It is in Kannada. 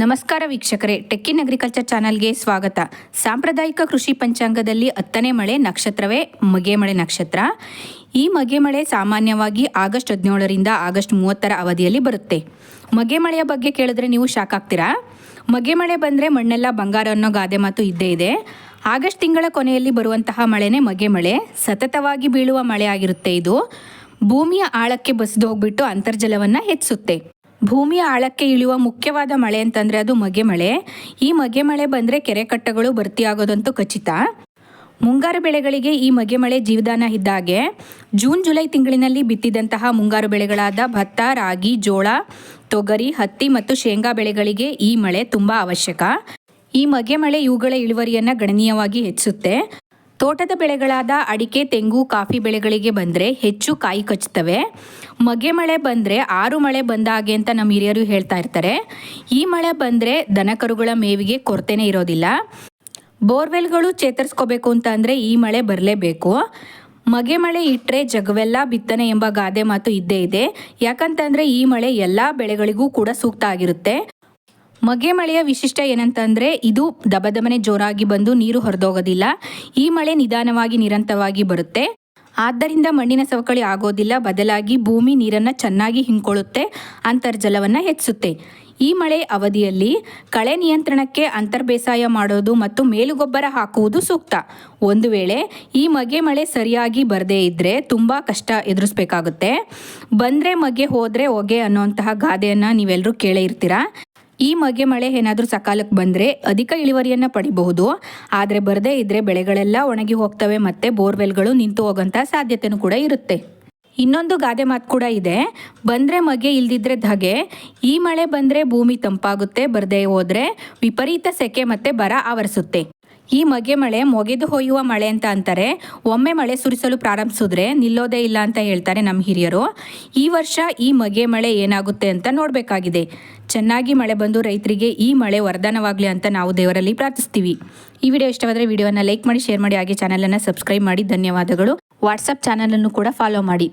ನಮಸ್ಕಾರ ವೀಕ್ಷಕರೇ, ಟೆಕ್ ಇನ್ ಅಗ್ರಿಕಲ್ಚರ್ ಚಾನಲ್ಗೆ ಸ್ವಾಗತ. ಸಾಂಪ್ರದಾಯಿಕ ಕೃಷಿ ಪಂಚಾಂಗದಲ್ಲಿ 10ನೇ ಮಳೆ ನಕ್ಷತ್ರವೇ ಮಗೆ ಮಳೆ ನಕ್ಷತ್ರ. ಈ ಮಗೆ ಮಳೆ ಸಾಮಾನ್ಯವಾಗಿ ಆಗಸ್ಟ್ 17ರಿಂದ ಆಗಸ್ಟ್ 30ರ ಅವಧಿಯಲ್ಲಿ ಬರುತ್ತೆ. ಮಗೆ ಮಳೆಯ ಬಗ್ಗೆ ಕೇಳಿದ್ರೆ ನೀವು ಶಾಕ್ ಆಗ್ತೀರಾ. ಮಗೆ ಮಳೆ ಬಂದರೆ ಮಣ್ಣೆಲ್ಲ ಬಂಗಾರ ಅನ್ನೋ ಗಾದೆ ಮಾತು ಇದ್ದೇ ಇದೆ. ಆಗಸ್ಟ್ ತಿಂಗಳ ಕೊನೆಯಲ್ಲಿ ಬರುವಂತಹ ಮಳೆನೇ ಮಗೆ ಮಳೆ. ಸತತವಾಗಿ ಬೀಳುವ ಮಳೆ ಆಗಿರುತ್ತೆ ಇದು. ಭೂಮಿಯ ಆಳಕ್ಕೆ ಬಸಿದು ಹೋಗ್ಬಿಟ್ಟು ಅಂತರ್ಜಲವನ್ನು ಹೆಚ್ಚಿಸುತ್ತೆ. ಭೂಮಿಯ ಆಳಕ್ಕೆ ಇಳಿಯುವ ಮುಖ್ಯವಾದ ಮಳೆ ಅಂತಂದರೆ ಅದು ಮಗೆ ಮಳೆ. ಈ ಮಗೆ ಮಳೆ ಬಂದರೆ ಕೆರೆ ಕಟ್ಟೆಗಳು ಭರ್ತಿಯಾಗೋದಂತೂ ಖಚಿತ. ಮುಂಗಾರು ಬೆಳೆಗಳಿಗೆ ಈ ಮಗೆ ಮಳೆ ಜೀವದಾನ ಇದ್ದಾಗೆ. ಜೂನ್ ಜುಲೈ ತಿಂಗಳಿನಲ್ಲಿ ಬಿತ್ತಿದಂತಹ ಮುಂಗಾರು ಬೆಳೆಗಳಾದ ಭತ್ತ, ರಾಗಿ, ಜೋಳ, ತೊಗರಿ, ಹತ್ತಿ ಮತ್ತು ಶೇಂಗಾ ಬೆಳೆಗಳಿಗೆ ಈ ಮಳೆ ತುಂಬ ಅವಶ್ಯಕ. ಈ ಮಗೆ ಮಳೆ ಇವುಗಳ ಇಳುವರಿಯನ್ನು ಗಣನೀಯವಾಗಿ ಹೆಚ್ಚಿಸುತ್ತೆ. ತೋಟದ ಬೆಳೆಗಳಾದ ಅಡಿಕೆ, ತೆಂಗು, ಕಾಫಿ ಬೆಳೆಗಳಿಗೆ ಬಂದರೆ ಹೆಚ್ಚು ಕಾಯಿ ಕಚ್ಚುತ್ತವೆ. ಮಗೆ ಮಳೆ ಬಂದರೆ 6 ಮಳೆ ಬಂದ ಹಾಗೆ ಅಂತ ನಮ್ಮ ಹಿರಿಯರು ಹೇಳ್ತಾ ಇರ್ತಾರೆ. ಈ ಮಳೆ ಬಂದರೆ ದನಕರುಗಳ ಮೇವಿಗೆ ಕೊರತೆನೇ ಇರೋದಿಲ್ಲ. ಬೋರ್ವೆಲ್ಗಳು ಚೇತರಿಸ್ಕೋಬೇಕು ಅಂತ ಅಂದರೆ ಈ ಮಳೆ ಬರಲೇಬೇಕು. ಮಗೆ ಮಳೆ ಇಟ್ಟರೆ ಜಗವೆಲ್ಲ ಬಿತ್ತನೆ ಎಂಬ ಗಾದೆ ಮಾತು ಇದ್ದೇ ಇದೆ. ಯಾಕಂತಂದರೆ ಈ ಮಳೆ ಎಲ್ಲ ಬೆಳೆಗಳಿಗೂ ಕೂಡ ಸೂಕ್ತ ಆಗಿರುತ್ತೆ. ಮಗೆ ಮಳೆಯ ವಿಶಿಷ್ಟ ಏನಂತಂದರೆ ಇದು ದಬದಬನೆ ಜೋರಾಗಿ ಬಂದು ನೀರು ಹೊರದೋಗೋದಿಲ್ಲ. ಈ ಮಳೆ ನಿಧಾನವಾಗಿ ನಿರಂತರವಾಗಿ ಬರುತ್ತೆ. ಆದ್ದರಿಂದ ಮಣ್ಣಿನ ಸವಕಳಿ ಆಗೋದಿಲ್ಲ. ಬದಲಾಗಿ ಭೂಮಿ ನೀರನ್ನು ಚೆನ್ನಾಗಿ ಹಿಂಕೊಳ್ಳುತ್ತೆ, ಅಂತರ್ಜಲವನ್ನು ಹೆಚ್ಚಿಸುತ್ತೆ. ಈ ಮಳೆ ಅವಧಿಯಲ್ಲಿ ಕಳೆ ನಿಯಂತ್ರಣಕ್ಕೆ ಅಂತರ್ಬೇಸಾಯ ಮಾಡೋದು ಮತ್ತು ಮೇಲುಗೊಬ್ಬರ ಹಾಕುವುದು ಸೂಕ್ತ. ಒಂದು ವೇಳೆ ಈ ಮಗೆ ಮಳೆ ಸರಿಯಾಗಿ ಬರದೇ ಇದ್ದರೆ ತುಂಬ ಕಷ್ಟ ಎದುರಿಸಬೇಕಾಗುತ್ತೆ. ಬಂದರೆ ಮಗೆ ಹೋದರೆ ಹೊಗೆ ಅನ್ನೋಂತಹ ಗಾದೆಯನ್ನು ನೀವೆಲ್ಲರೂ ಕೇಳೇ ಇರ್ತೀರಾ. ಈ ಮಗೆ ಮಳೆ ಏನಾದರೂ ಸಕಾಲಕ್ಕೆ ಬಂದರೆ ಅಧಿಕ ಇಳುವರಿಯನ್ನು ಪಡಿಬಹುದು. ಆದರೆ ಬರದೇ ಇದ್ದರೆ ಬೆಳೆಗಳೆಲ್ಲ ಒಣಗಿ ಹೋಗ್ತವೆ ಮತ್ತು ಬೋರ್ವೆಲ್ಗಳು ನಿಂತು ಹೋಗೋಂಥ ಸಾಧ್ಯತೆಯೂ ಕೂಡ ಇರುತ್ತೆ. ಇನ್ನೊಂದು ಗಾದೆ ಮಾತು ಕೂಡ ಇದೆ, ಬಂದರೆ ಮಗೆ ಇಲ್ದಿದ್ರೆ ಧಗೆ. ಈ ಮಳೆ ಬಂದರೆ ಭೂಮಿ ತಂಪಾಗುತ್ತೆ, ಬರದೇ ಹೋದರೆ ವಿಪರೀತ ಸೆಕೆ ಮತ್ತು ಬರ ಆವರಿಸುತ್ತೆ. ಈ ಮಗೆ ಮಳೆ ಮೊಗೆದು ಹೊಯ್ಯುವ ಮಳೆ ಅಂತ ಅಂತಾರೆ. ಒಮ್ಮೆ ಮಳೆ ಸುರಿಸಲು ಪ್ರಾರಂಭಿಸಿದ್ರೆ ನಿಲ್ಲೋದೇ ಇಲ್ಲ ಅಂತ ಹೇಳ್ತಾರೆ ನಮ್ಮ ಹಿರಿಯರು. ಈ ವರ್ಷ ಈ ಮಗೆ ಮಳೆ ಏನಾಗುತ್ತೆ ಅಂತ ನೋಡಬೇಕಾಗಿದೆ. ಚೆನ್ನಾಗಿ ಮಳೆ ಬಂದು ರೈತರಿಗೆ ಈ ಮಳೆ ವರದಾನವಾಗಲಿ ಅಂತ ನಾವು ದೇವರಲ್ಲಿ ಪ್ರಾರ್ಥಿಸ್ತೀವಿ. ಈ ವಿಡಿಯೋ ಇಷ್ಟವಾದರೆ ವಿಡಿಯೋನ ಲೈಕ್ ಮಾಡಿ, ಶೇರ್ ಮಾಡಿ, ಹಾಗೆ ಚಾನಲನ್ನು ಸಬ್ಸ್ಕ್ರೈಬ್ ಮಾಡಿ. ಧನ್ಯವಾದಗಳು. ವಾಟ್ಸಪ್ ಚಾನಲನ್ನು ಕೂಡ ಫಾಲೋ ಮಾಡಿ.